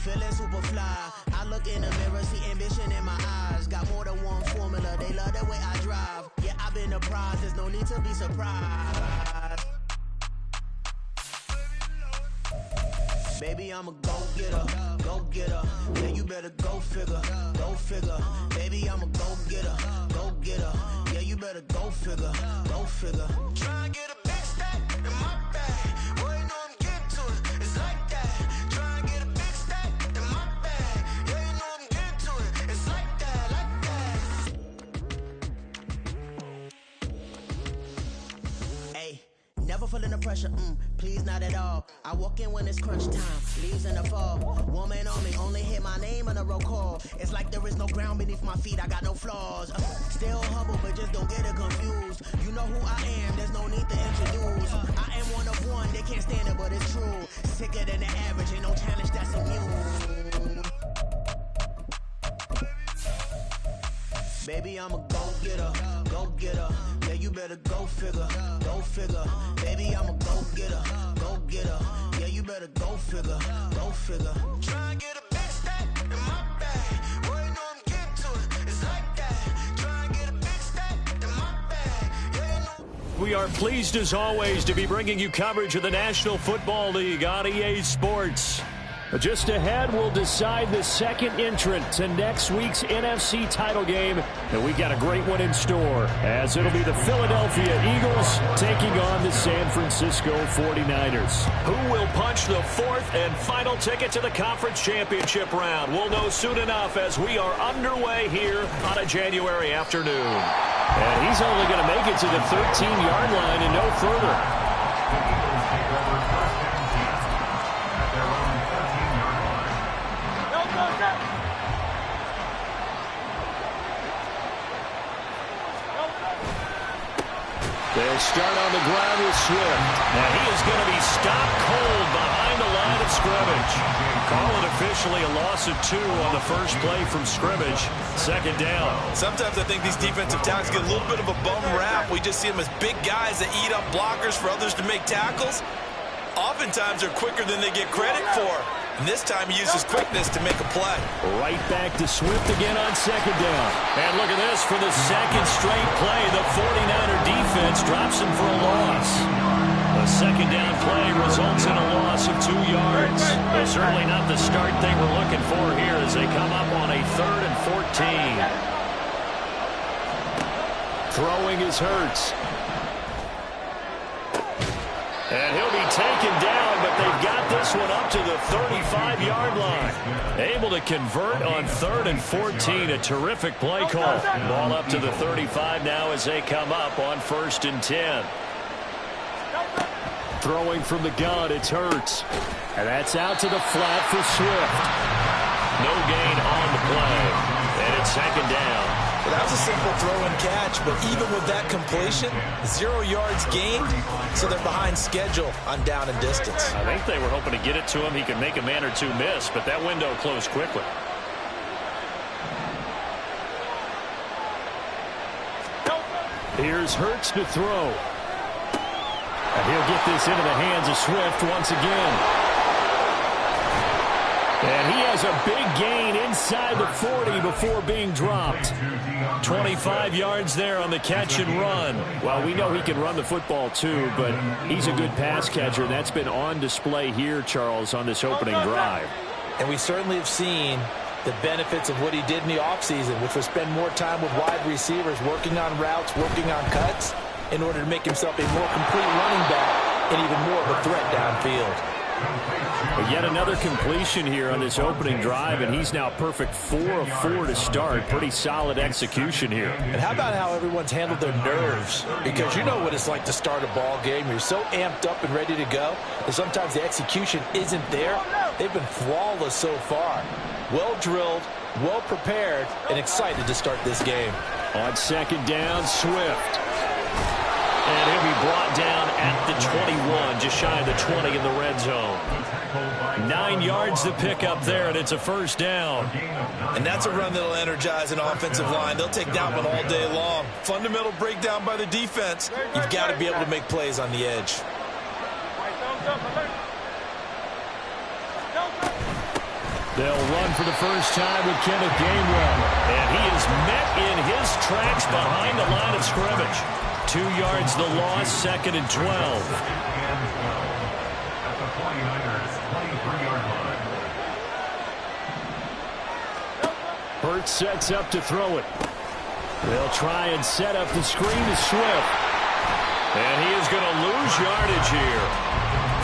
feeling super fly. I look in the mirror, see ambition in my eyes. Got more than one formula, they love the way I drive. Yeah, I've been a prize, there's no need to be surprised. Baby, I'm a go-getter, go-getter. Yeah, you better go figure, go figure. Baby, I'm a go-getter, go-getter. Yeah, you better go figure, go figure. Try and get a big stack in my bag. Boy, you know I'm getting to it, it's like that. Try and get a big stack in my bag. Yeah, you know I'm getting to it, it's like that, like that. Hey, never feeling the pressure, please not at all. I walk in when it's crunch time, leaves in the fall. Woman on me, only hit my name on a roll call. It's like there is no ground beneath my feet, I got no flaws. Still humble, but just don't get it confused. You know who I am, there's no need to introduce. I am one of one, they can't stand it, but it's true. Sicker than the average, ain't no challenge that's immune. Baby, I'm a go-getter, go-getter. Yeah, you better go figure, go figure. Baby, I'm a go-getter, go-getter. Yeah, you better go figure, go figure. Try and get a big stack in my bag. Boy, you know I'm getting to it, it's like that. Try and get a big stack in my bag. Yeah, you know. We are pleased as always to be bringing you coverage of the National Football League on EA Sports. Just ahead, we'll decide the second entrant to next week's NFC title game. And we got a great one in store, as it'll be the Philadelphia Eagles taking on the San Francisco 49ers. Who will punch the fourth and final ticket to the conference championship round? We'll know soon enough as we are underway here on a January afternoon. And he's only going to make it to the 13-yard line and no further. They'll start on the ground with Swift. Now he is going to be stopped cold behind the line of scrimmage. Call it officially a loss of 2 on the first play from scrimmage. Second down. Sometimes I think these defensive tackles get a little bit of a bum rap. We just see them as big guys that eat up blockers for others to make tackles. Oftentimes they're quicker than they get credit for. And this time he uses quickness to make a play. Right back to Swift again on second down. And look at this for the second straight play. The 49er defense drops him for a loss. The second down play results in a loss of 2 yards. Well, certainly not the start they were looking for here as they come up on a 3rd and 14. Throwing is Hurts. And he'll be taken down, but they've got this one up to the 35-yard line. Able to convert on 3rd and 14. A terrific play call. Ball up to the 35 now as they come up on 1st and 10. Throwing from the gun, it's Hurts. And that's out to the flat for Swift. No gain on the play. And it's second down. Well, that was a simple throw and catch, but even with that completion, 0 yards gained, so they're behind schedule on down and distance. I think they were hoping to get it to him. He could make a man or two miss, but that window closed quickly. Here's Hurts to throw. And he'll get this into the hands of Swift once again. And he has a big gain inside the 40 before being dropped. 25 yards there on the catch and run. Well, we know he can run the football too, but he's a good pass catcher. And that's been on display here, Charles, on this opening drive. And we certainly have seen the benefits of what he did in the offseason, which was spend more time with wide receivers, working on routes, working on cuts, in order to make himself a more complete running back and even more of a threat downfield. But yet another completion here on this opening drive, and he's now perfect 4 of 4 to start. Pretty solid execution here. And how about how everyone's handled their nerves? Because you know what it's like to start a ball game. You're so amped up and ready to go, and sometimes the execution isn't there. They've been flawless so far. Well drilled, well prepared, and excited to start this game. On second down, Swift. And he'll be brought down at the 21, just shy of the 20 in the red zone. 9 yards to pick up there, and it's a first down. And that's a run that'll energize an offensive line. They'll take that one all day long. Fundamental breakdown by the defense. You've got to be able to make plays on the edge. They'll run for the first time with Kenneth Gainwell. And he is met in his tracks behind the line of scrimmage. 2 yards the loss, 2nd and 12. Hurts sets up to throw it. They'll try and set up the screen to Swift. And he is going to lose yardage here.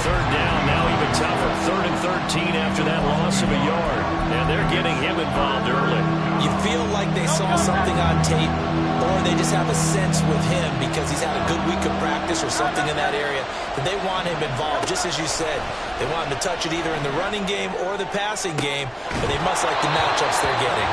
3rd down, now even tougher. 3rd and 13 after that loss of a yard. And they're getting him involved early. You feel like they saw something on tape, or they just have a sense with him because he's had a good week of practice or something in that area that they want him involved. Just as you said, they want him to touch it either in the running game or the passing game, but they must like the matchups they're getting.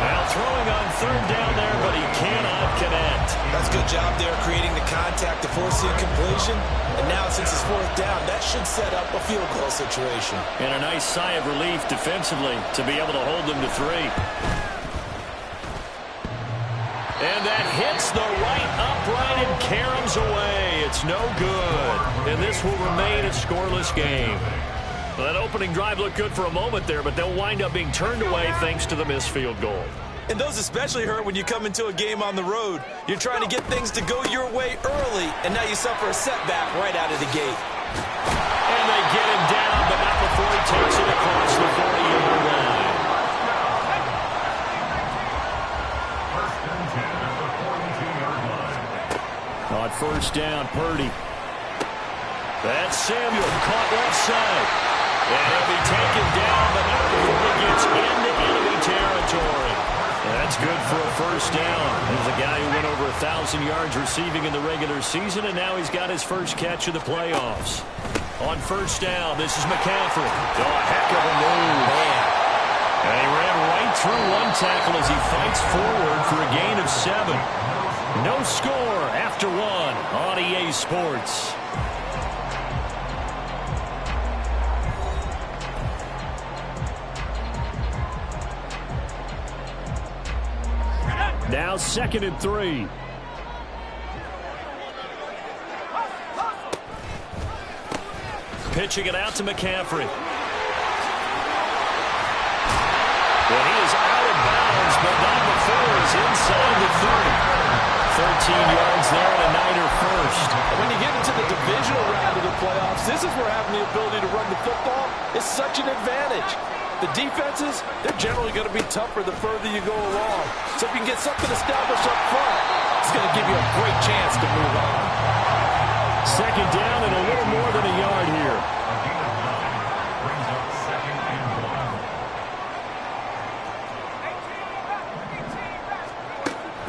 Now throwing on 3rd down there, but he cannot connect. That's a good job there creating the contact to force the incompletion. And now since it's 4th down, that should set up a field goal situation. And a nice sigh of relief defensively to be able to hold them to 3. And that hits the right upright and caroms away. It's no good. And this will remain a scoreless game. Well, that opening drive looked good for a moment there, but they'll wind up being turned away thanks to the missed field goal. And those especially hurt when you come into a game on the road. You're trying to get things to go your way early, and now you suffer a setback right out of the gate. And they get him down, but not before he takes it across the 40-yard line. On 1st down, Purdy. That's Samuel, caught left side. And he'll be taken down, but not before he gets into enemy territory. That's good for a 1st down. There's a guy who went over 1,000 yards receiving in the regular season, and now he's got his first catch of the playoffs. On 1st down, this is McCaffrey. Oh, a heck of a move. Man. And he ran right through one tackle as he fights forward for a gain of 7. No score after 1 on EA Sports. Now 2nd and 3. Pitching it out to McCaffrey. Well, he is out of bounds, but not before he's inside the 30. 13 yards there and a Niner first. When you get into the divisional round of the playoffs, this is where having the ability to run the football is such an advantage. The defenses, they're generally going to be tougher the further you go along. So if you can get something established up front, it's going to give you a great chance to move on. 2nd down and a little more than a yard here.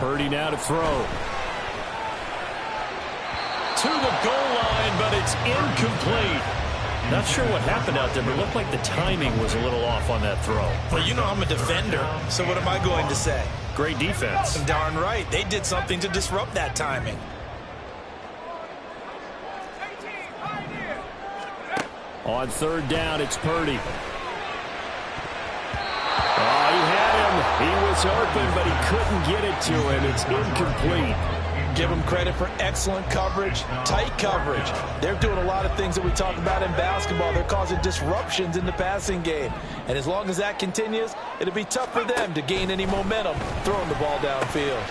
Purdy now to throw. To the goal line, but it's incomplete. Not sure what happened out there, but it looked like the timing was a little off on that throw. Well, you know I'm a defender, so what am I going to say? Great defense. Darn right. They did something to disrupt that timing. On 3rd down, it's Purdy. Oh, he had him. He was open, but he couldn't get it to him. It's incomplete. Give them credit for excellent coverage, tight coverage. They're doing a lot of things that we talk about in basketball. They're causing disruptions in the passing game. And as long as that continues, it'll be tough for them to gain any momentum throwing the ball downfield.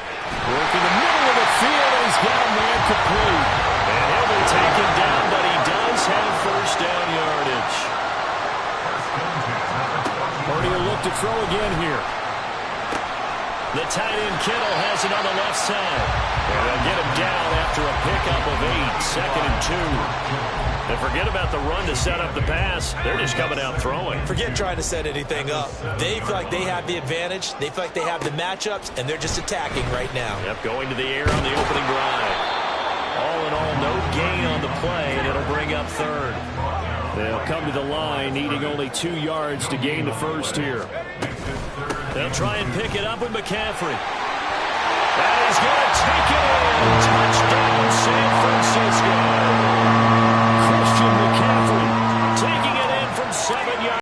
Working the middle of the field, and he's got him there complete. And he'll be taken down, but he does have 1st down yardage. Purdy will look to throw again here. The tight end Kittle has it on the left side. And they'll get him down after a pickup of 8, 2nd and 2. And forget about the run to set up the pass. They're just coming out throwing. Forget trying to set anything up. They feel like they have the advantage. They feel like they have the matchups, and they're just attacking right now. Yep, going to the air on the opening drive. All in all, no gain on the play, and it'll bring up 3rd. They'll come to the line, needing only 2 yards to gain the 1st here. They'll try and pick it up with McCaffrey. And he's going to take it in. Touchdown, San Francisco.